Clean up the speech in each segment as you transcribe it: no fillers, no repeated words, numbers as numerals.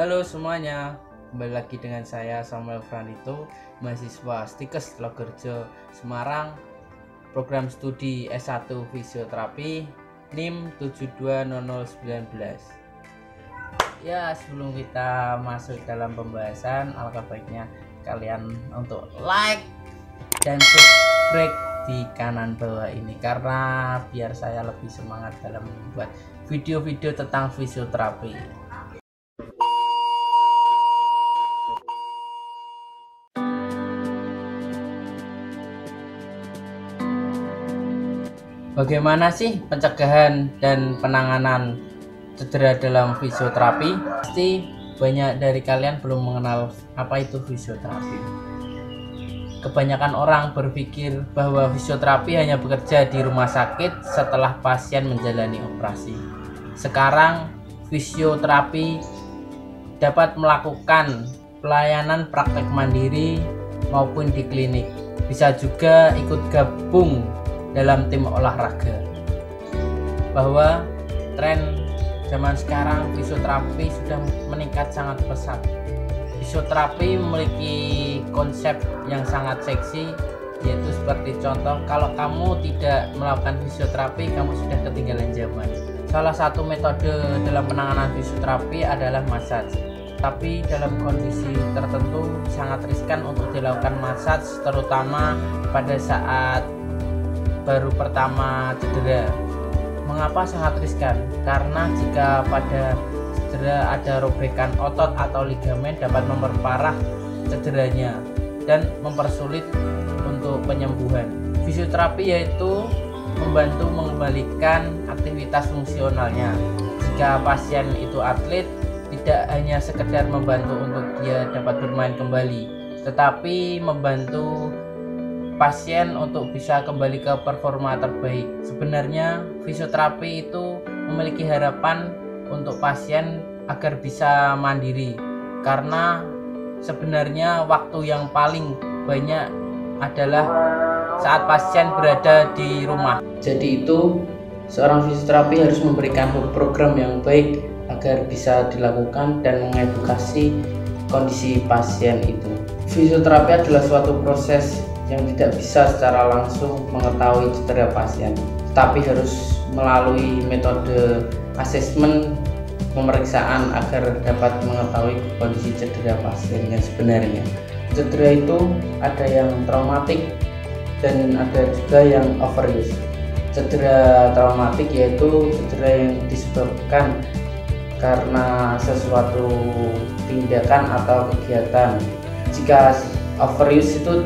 Halo semuanya, kembali lagi dengan saya Samuel Frandito, mahasiswa Stikes Logerjo Semarang, program studi S1 Fisioterapi, NIM 720019. Ya, sebelum kita masuk dalam pembahasan, alangkah baiknya kalian untuk like dan subscribe di kanan bawah ini, karena biar saya lebih semangat dalam membuat video-video tentang fisioterapi. Bagaimana sih pencegahan dan penanganan cedera dalam fisioterapi? Pasti banyak dari kalian belum mengenal apa itu fisioterapi. Kebanyakan orang berpikir bahwa fisioterapi hanya bekerja di rumah sakit setelah pasien menjalani operasi. Sekarang fisioterapi dapat melakukan pelayanan praktek mandiri maupun di klinik. Bisa juga ikut gabung dalam tim olahraga. Bahwa tren zaman sekarang fisioterapi sudah meningkat sangat pesat. Fisioterapi memiliki konsep yang sangat seksi, yaitu seperti contoh, kalau kamu tidak melakukan fisioterapi, kamu sudah ketinggalan zaman. Salah satu metode dalam penanganan fisioterapi adalah massage. Tapi dalam kondisi tertentu sangat riskan untuk dilakukan massage, terutama pada saat baru pertama cedera. Mengapa sangat riskan? Karena jika pada cedera ada robekan otot atau ligamen, dapat memperparah cederanya dan mempersulit untuk penyembuhan. Fisioterapi yaitu membantu mengembalikan aktivitas fungsionalnya. Jika pasien itu atlet, tidak hanya sekedar membantu untuk dia dapat bermain kembali, tetapi membantu pasien untuk bisa kembali ke performa terbaik. Sebenarnya fisioterapi itu memiliki harapan untuk pasien agar bisa mandiri, karena sebenarnya waktu yang paling banyak adalah saat pasien berada di rumah. Jadi itu seorang fisioterapi harus memberikan program yang baik agar bisa dilakukan dan mengedukasi kondisi pasien itu. Fisioterapi adalah suatu proses yang tidak bisa secara langsung mengetahui cedera pasien, tapi harus melalui metode asesmen pemeriksaan agar dapat mengetahui kondisi cedera pasien yang sebenarnya. Cedera itu ada yang traumatik dan ada juga yang overuse. Cedera traumatik yaitu cedera yang disebabkan karena sesuatu tindakan atau kegiatan. Jika overuse itu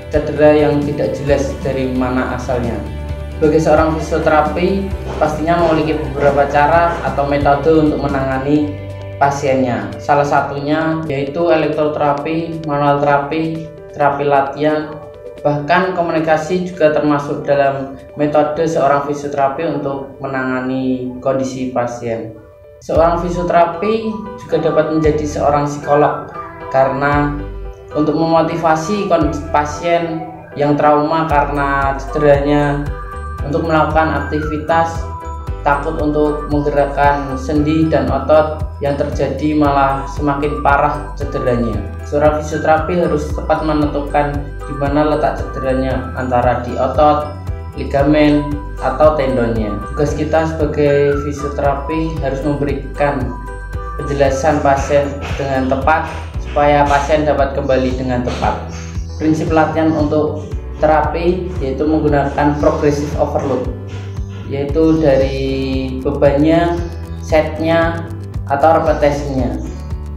cedera yang tidak jelas dari mana asalnya. Bagi seorang fisioterapi pastinya memiliki beberapa cara atau metode untuk menangani pasiennya. Salah satunya yaitu elektroterapi, manual terapi, terapi latihan, bahkan komunikasi juga termasuk dalam metode seorang fisioterapi untuk menangani kondisi pasien. Seorang fisioterapi juga dapat menjadi seorang psikolog, karena untuk memotivasi pasien yang trauma karena cederanya untuk melakukan aktivitas, takut untuk menggerakkan sendi dan otot, yang terjadi malah semakin parah cederanya. Seorang fisioterapi harus tepat menentukan di mana letak cederanya, antara di otot, ligamen, atau tendonnya. Tugas kita sebagai fisioterapi harus memberikan penjelasan pasien dengan tepat supaya pasien dapat kembali dengan tepat. Prinsip latihan untuk terapi yaitu menggunakan progressive overload, yaitu dari bebannya, setnya, atau repetisinya.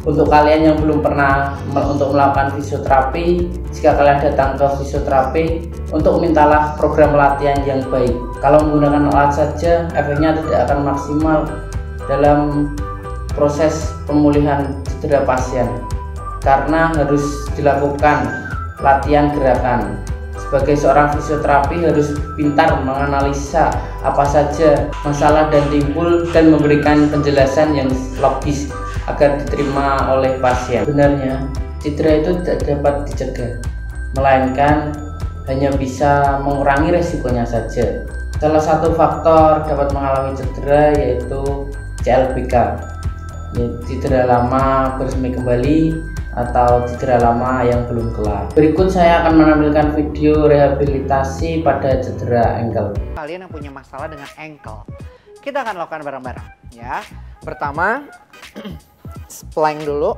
Untuk kalian yang belum pernah untuk melakukan fisioterapi, jika kalian datang ke fisioterapi, untuk mintalah program latihan yang baik. Kalau menggunakan alat saja, efeknya tidak akan maksimal dalam proses pemulihan cedera pasien, karena harus dilakukan latihan gerakan. Sebagai seorang fisioterapi harus pintar menganalisa apa saja masalah dan timbul dan memberikan penjelasan yang logis agar diterima oleh pasien. Sebenarnya cedera itu tidak dapat dicegah, melainkan hanya bisa mengurangi resikonya saja. Salah satu faktor dapat mengalami cedera yaitu CLBK. ya, cedera lama bersemi kembali atau cedera lama yang belum kelar. Berikut saya akan menampilkan video rehabilitasi pada cedera ankle. Kalian yang punya masalah dengan ankle, kita akan lakukan bareng-bareng ya. Pertama, plank dulu,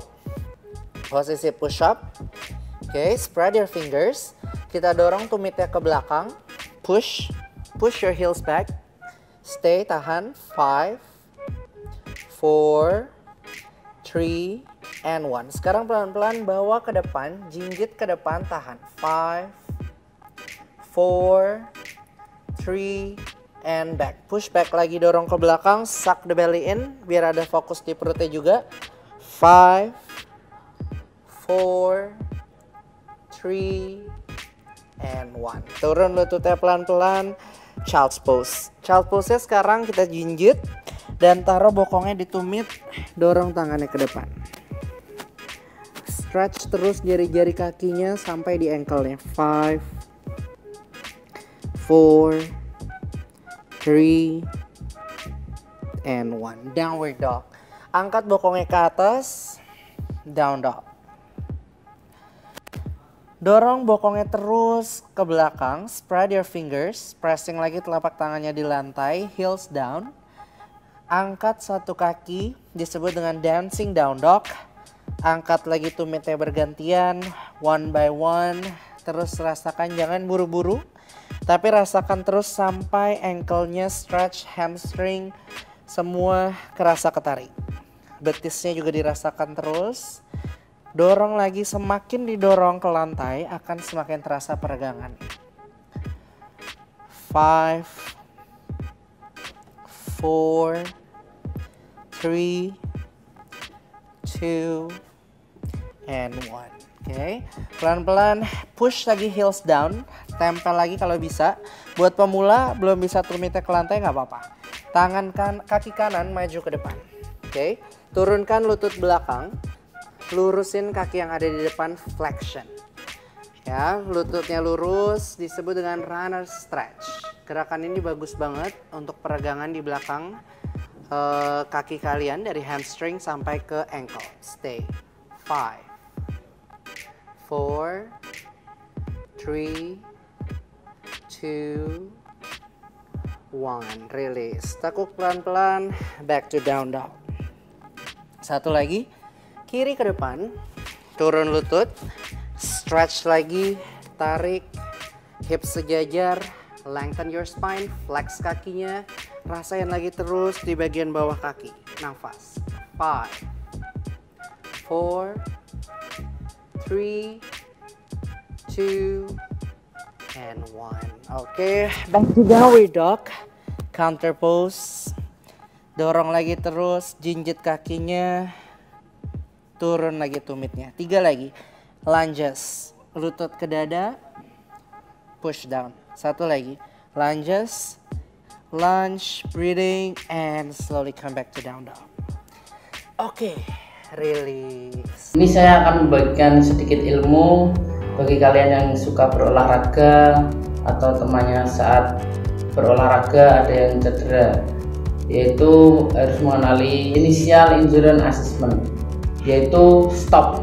posisi push up. Oke, spread your fingers. Kita dorong tumitnya ke belakang. Push your heels back. Stay, tahan. 5, 4, 3, and 1. Sekarang pelan-pelan bawa ke depan, jinjit ke depan, tahan. 5, 4, 3, and back. Push back lagi, dorong ke belakang, suck the belly in biar ada fokus di perutnya juga. 5, 4, 3, and 1. Turun lututnya pelan-pelan. Child's pose. Child's pose-nya sekarang kita jinjit dan taruh bokongnya di tumit, dorong tangannya ke depan. Stretch terus jari-jari kakinya sampai di ankle-nya. 5, 4, 3, and 1. Downward dog. Angkat bokongnya ke atas. Down dog. Dorong bokongnya terus ke belakang. Spread your fingers. Pressing lagi telapak tangannya di lantai. Heels down. Angkat satu kaki. Disebut dengan dancing down dog. Angkat lagi tumitnya bergantian. One by one. Terus rasakan, jangan buru-buru. Tapi rasakan terus sampai ankle-nya stretch, hamstring, semua kerasa ketarik. Betisnya juga dirasakan terus. Dorong lagi, semakin didorong ke lantai akan semakin terasa peregangan. 5, 4, 3, 2, and 1. Oke, pelan-pelan push lagi heels down, tempel lagi kalau bisa. Buat pemula belum bisa tumitnya ke lantai nggak apa-apa. Kaki kanan maju ke depan. Oke, turunkan lutut belakang, lurusin kaki yang ada di depan, flexion. Ya, lututnya lurus, disebut dengan runner stretch. Gerakan ini bagus banget untuk peregangan di belakang kaki kalian dari hamstring sampai ke ankle. Stay. 5, 4, 3, 2, 1. Release. Tekuk pelan-pelan. Back to down dog. Satu lagi. Kiri ke depan. Turun lutut. Stretch lagi. Tarik. Hips sejajar. Lengthen your spine. Flex kakinya. Rasain lagi terus di bagian bawah kaki. Nafas. 5, 4, 3, 2, and 1. Oke, back to downward dog. Counter pose. Dorong lagi terus, jinjit kakinya. Turun lagi tumitnya. 3 lagi. Lunges. Lutut ke dada. Push down. 1 lagi. Lunges. Lunge, breathing, and slowly come back to down dog. Oke. Release. Ini saya akan membagikan sedikit ilmu bagi kalian yang suka berolahraga atau temannya saat berolahraga ada yang cedera, yaitu harus mengenali initial injury assessment, yaitu STOP.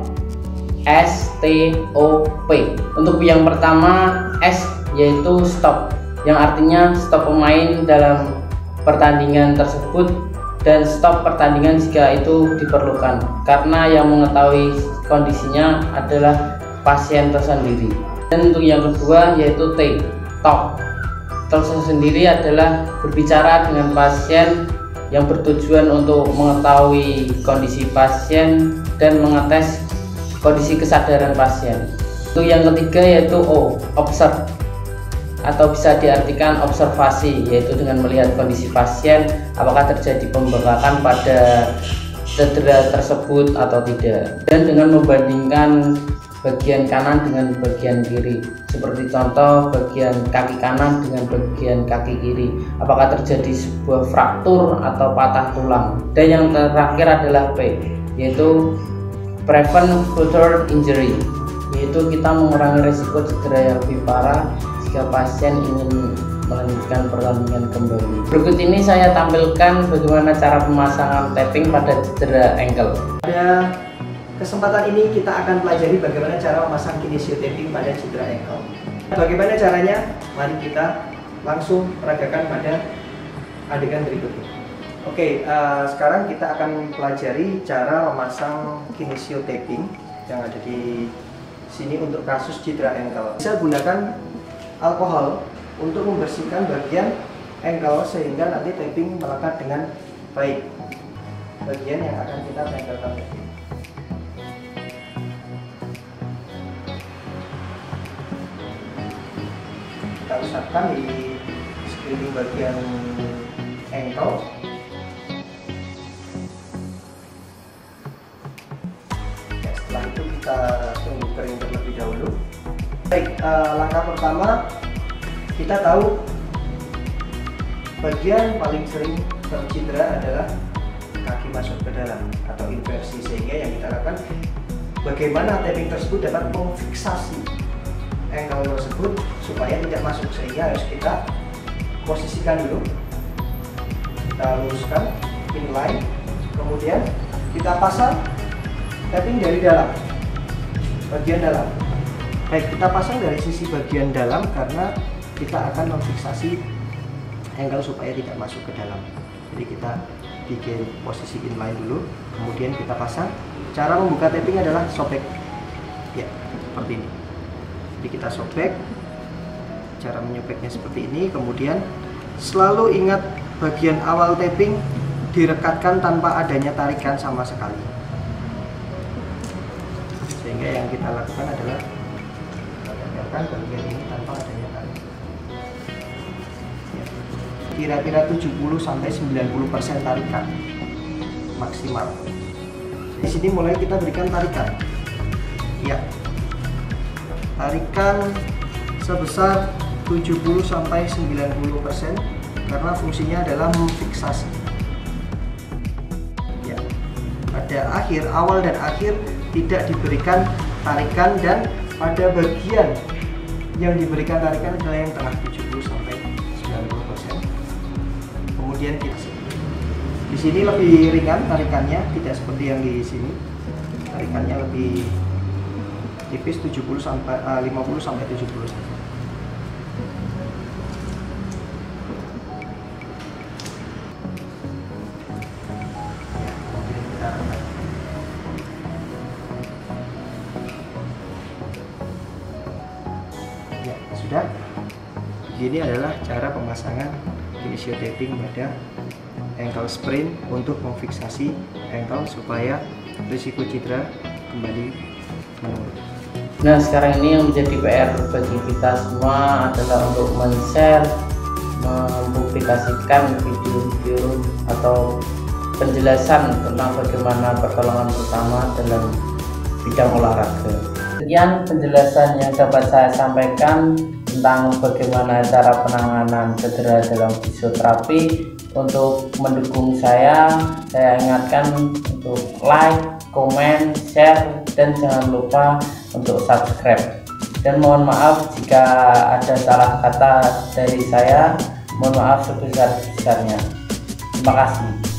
STOP. Untuk yang pertama, S yaitu stop, yang artinya stop pemain dalam pertandingan tersebut dan stop pertandingan jika itu diperlukan, karena yang mengetahui kondisinya adalah pasien tersendiri. Dan untuk yang kedua yaitu T, talk. Talk sendiri adalah berbicara dengan pasien yang bertujuan untuk mengetahui kondisi pasien dan mengetes kondisi kesadaran pasien. Untuk yang ketiga yaitu O, observe, atau bisa diartikan observasi, yaitu dengan melihat kondisi pasien apakah terjadi pembengkakan pada cedera tersebut atau tidak, dan dengan membandingkan bagian kanan dengan bagian kiri, seperti contoh bagian kaki kanan dengan bagian kaki kiri, apakah terjadi sebuah fraktur atau patah tulang. Dan yang terakhir adalah P, yaitu prevent further injury, yaitu kita mengurangi risiko cedera yang lebih parah jika pasien ingin melanjutkan pertandingan kembali. Berikut ini saya tampilkan bagaimana cara pemasangan tapping pada cedera ankle. Pada kesempatan ini kita akan pelajari bagaimana cara memasang kinesio tapping pada cedera ankle. Bagaimana caranya? Mari kita langsung peragakan pada adegan berikutnya. Oke, sekarang kita akan pelajari cara memasang kinesio tapping yang ada di sini untuk kasus cedera ankle. Bisa gunakan alkohol untuk membersihkan bagian ankle sehingga nanti tapping melekat dengan baik bagian yang akan kita tempelkan. Kita usapkan di sekeliling bagian ankle. Setelah itu kita tunggu kering terlebih dahulu. Baik, langkah pertama kita tahu bagian paling sering tercedera adalah kaki masuk ke dalam atau inversi, sehingga yang kita lakukan bagaimana tapping tersebut dapat memfiksasi ankle tersebut supaya tidak masuk, sehingga harus kita posisikan dulu, kita luruskan inline, kemudian kita pasang tapping dari dalam bagian dalam. Baik, kita pasang dari sisi bagian dalam karena kita akan memfiksasi ankle supaya tidak masuk ke dalam. Jadi kita bikin posisi inline dulu, kemudian kita pasang. Cara membuka tapping adalah sobek, ya seperti ini. Jadi kita sobek, cara menyobeknya seperti ini. Kemudian selalu ingat bagian awal tapping direkatkan tanpa adanya tarikan sama sekali. Sehingga yang kita lakukan adalah tempelkan bagian ini tanpa adanya tarikan. Kira-kira 70-90% tarikan maksimal. Di sini mulai kita berikan tarikan. Ya. Tarikan sebesar 70-90% karena fungsinya adalah memfiksasi. Ya. Pada akhir, awal dan akhir tidak diberikan tarikan, dan pada bagian yang diberikan tarikan adalah yang tengah 70-90%. Kemudian di sini lebih ringan tarikannya, tidak seperti yang di sini. Tarikannya lebih tipis, 50-70 saja. Ya, sudah. Ini adalah cara pemasangan kinesio tapping pada ankle sprain untuk memfiksasi ankle supaya risiko cedera kembali menurun. Nah, sekarang ini yang menjadi PR bagi kita semua adalah untuk men-share, mempublikasikan video-video atau penjelasan tentang bagaimana pertolongan pertama dalam bidang olahraga. Sekian penjelasan yang dapat saya sampaikan tentang bagaimana cara penanganan cedera dalam fisioterapi. Untuk mendukung saya ingatkan untuk like, komen, share, dan jangan lupa untuk subscribe. Dan mohon maaf jika ada salah kata dari saya, mohon maaf sebesar-besarnya. Terima kasih.